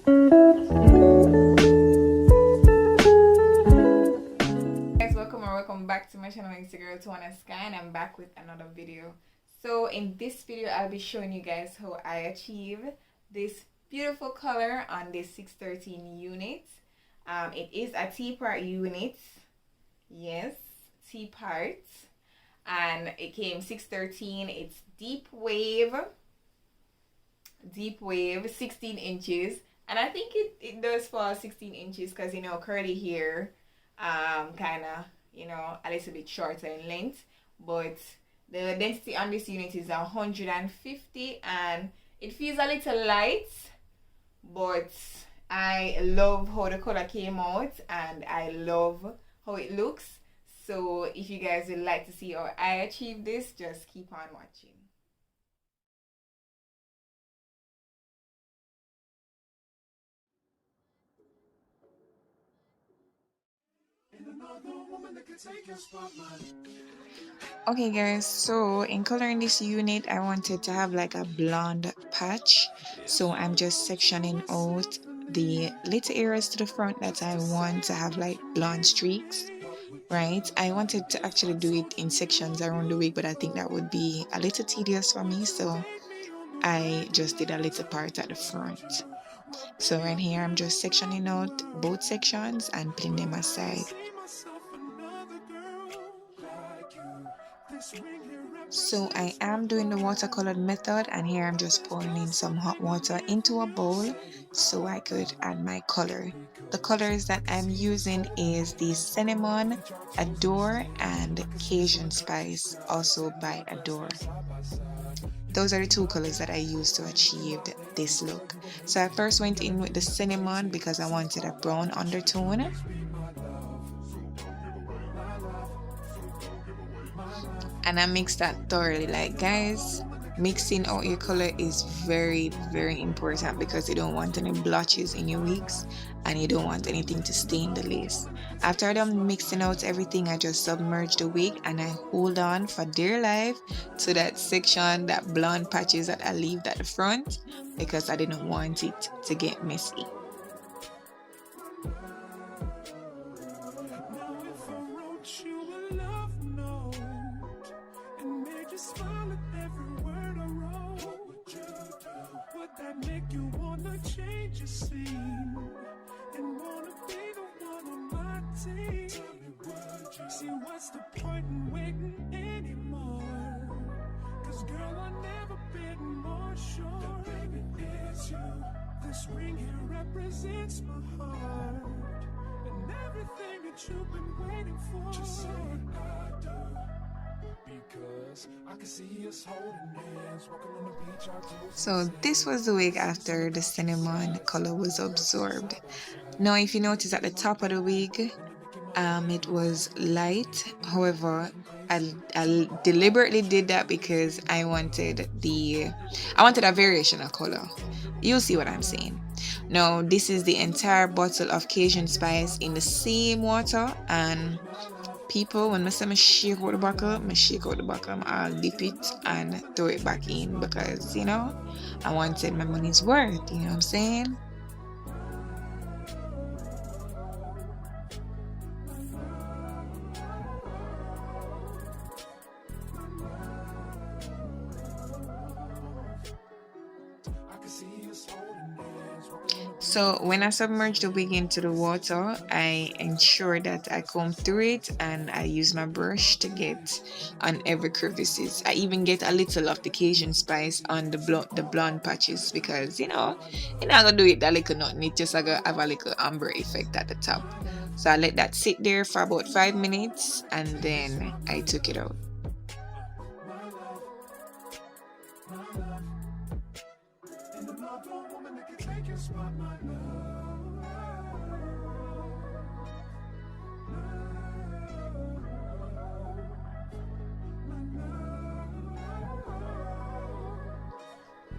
Welcome back to my channel. It's your girl TijuanaSkky, and I'm back with another video. So in this video I'll be showing you guys how I achieve this beautiful color on this 613 unit. It is a T-part unit. Yes, T-part, and it came 613. It's deep wave 16 inches, and I think it does fall 16 inches because, you know, curly hair kind of, you know, a little bit shorter in length. But the density on this unit is 150, and it feels a little light, but I love how the color came out and I love how it looks. So if you guys would like to see how I achieve this, just keep on watching. Okay guys, so in coloring this unit I wanted to have like a blonde patch, so I'm just sectioning out the little areas to the front that I want to have like blonde streaks, right? I wanted to actually do it in sections around the wig, but I think that would be a little tedious for me, so I just did a little part at the front. So right here I'm just sectioning out both sections and putting them aside. So I am doing the watercolored method, and here I'm just pouring in some hot water into a bowl so I could add my color. The colors that I'm using is the cinnamon, Adore, and Cajun Spice, also by Adore. Those are the two colors that I used to achieve this look. So I first went in with the cinnamon because I wanted a brown undertone. And I mixed that thoroughly. Like, guys, mixing out your color is very, very important because you don't want any blotches in your wigs and you don't want anything to stain the lace. After I'm done mixing out everything, I just submerge the wig and I hold on for dear life to that section, that blonde patches that I left at the front, because I didn't want it to get messy. That make you wanna change your scene and wanna be the one on my team. Tell me, would you see what's the point in waiting anymore? Cause girl, I've never been more sure that baby it's you. This ring here represents my heart and everything that you've been waiting for. Just say I do. So this was the wig after the cinnamon color was absorbed. Now if you notice at the top of the wig, it was light. However, I deliberately did that because I wanted a variation of color. You'll see what I'm saying. Now this is the entire bottle of Cajun Spice in the same water, and people, when I say I shake out the bottle, I'll dip it and throw it back in because, you know, I wanted my money's worth, you know what I'm saying? So when I submerge the wig into the water, I ensure that I comb through it and I use my brush to get on every crevices. I even get a little of the Cajun Spice on the blonde patches because, you know, you're not gonna do it that little nothing. It just gonna have a little amber effect at the top. So I let that sit there for about 5 minutes and then I took it out.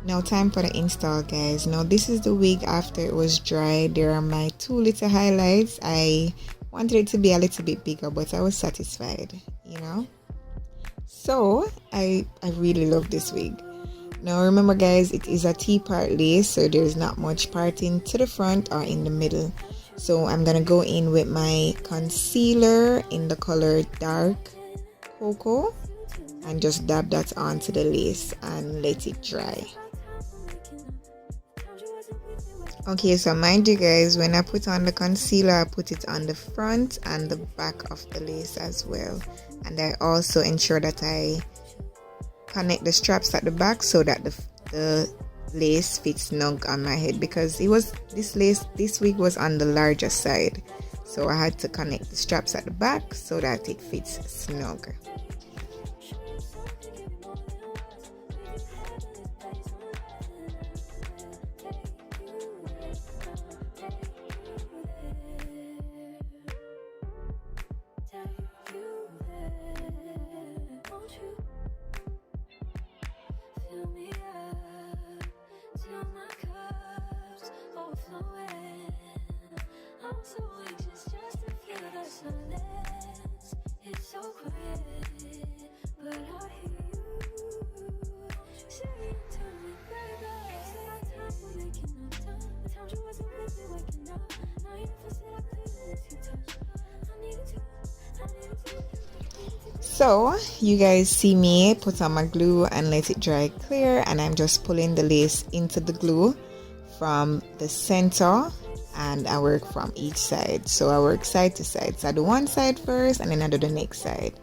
Now time for the install, guys. Now this is the wig after it was dry. There are my two little highlights. I wanted it to be a little bit bigger, but I was satisfied, you know. So I really love this wig. Now remember guys, it is a T-part lace, so there's not much parting to the front or in the middle. So I'm gonna go in with my concealer in the color Dark Cocoa and just dab that onto the lace and let it dry. Okay, so mind you guys, when I put on the concealer, I put it on the front and the back of the lace as well. And I also ensure that I connect the straps at the back so that the lace fits snug on my head, because this wig was on the larger side, so I had to connect the straps at the back so that it fits snug. So you guys see me put on my glue and let it dry clear, and I'm just pulling the lace into the glue from the center, and I work from each side. So I work side to side, so I do one side first and then I do the next side.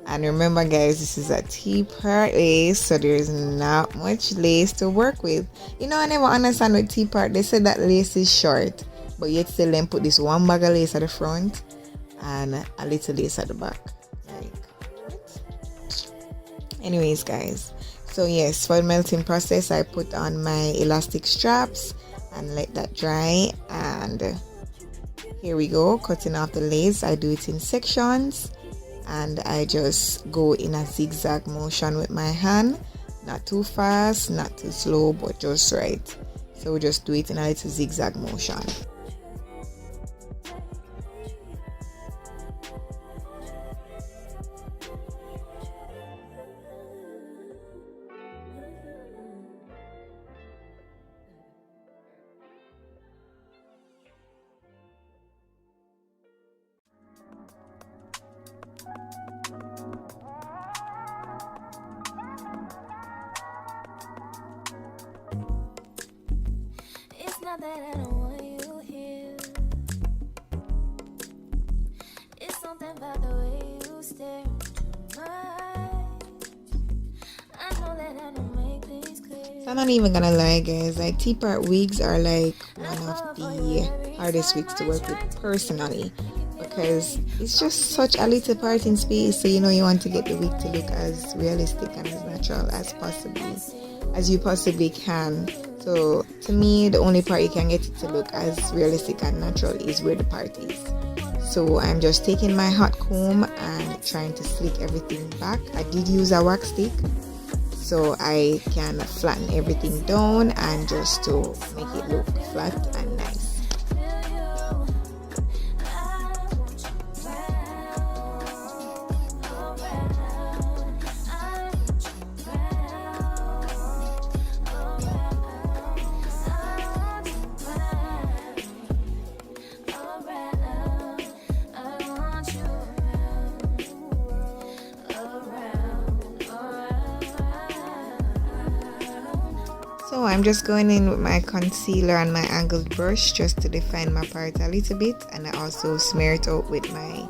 And remember guys, this is a T-part lace, so there's not much lace to work with. You know, I never understand with T-part, they said that lace is short, but yet still then put this one bag of lace at the front and a little lace at the back. Anyways guys, so yes, for the melting process, I put on my elastic straps and let that dry, and here we go, cutting off the lace. I do it in sections and I just go in a zigzag motion with my hand, not too fast, not too slow, but just right. So we just do it in a little zigzag motion. Not that I don't want you here. It's something about the way you stare into my eyes. I know that I don't make things clear. So I'm not even gonna lie guys, like T-part wigs are like one of the hardest wigs to work with personally, because it's just such a little parting space, so you know you want to get the wig to look as realistic and as natural as you possibly can. So to me, the only part you can get it to look as realistic and natural is where the part is. So I'm just taking my hot comb and trying to slick everything back. I did use a wax stick so I can flatten everything down and just to make it look flat and nice. So I'm just going in with my concealer and my angled brush just to define my part a little bit, and I also smear it out with my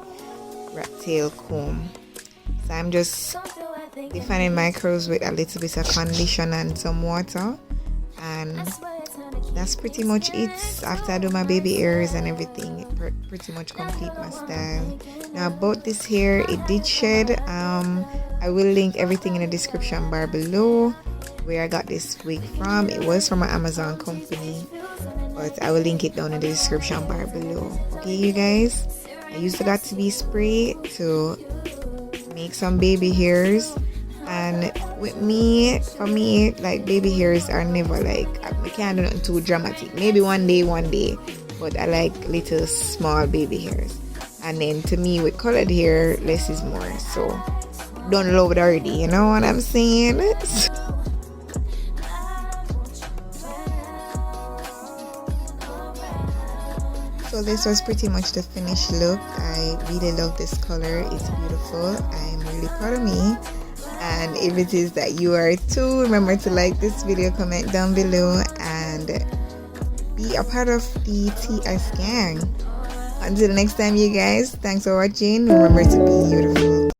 rat tail comb. So I'm just defining my curls with a little bit of conditioner and some water, and that's pretty much it. After I do my baby hairs and everything, it pretty much complete my style. Now about this hair, it did shed. I will link everything in the description bar below where I got this wig from. It was from an Amazon company, but I will link it down in the description bar below. Okay you guys, I used the Got To Be spray to make some baby hairs, and with me, for me, like baby hairs are never like, I can't do nothing too dramatic. Maybe one day, but I like little small baby hairs. And then to me with colored hair, less is more, so don't love it already, you know what I'm saying? So this was pretty much the finished look. I really love this color. It's beautiful. I'm really proud of me. And if it is that you are too, remember to like this video, comment down below, and be a part of the TS gang. Until next time, you guys, thanks for watching. Remember to be beautiful.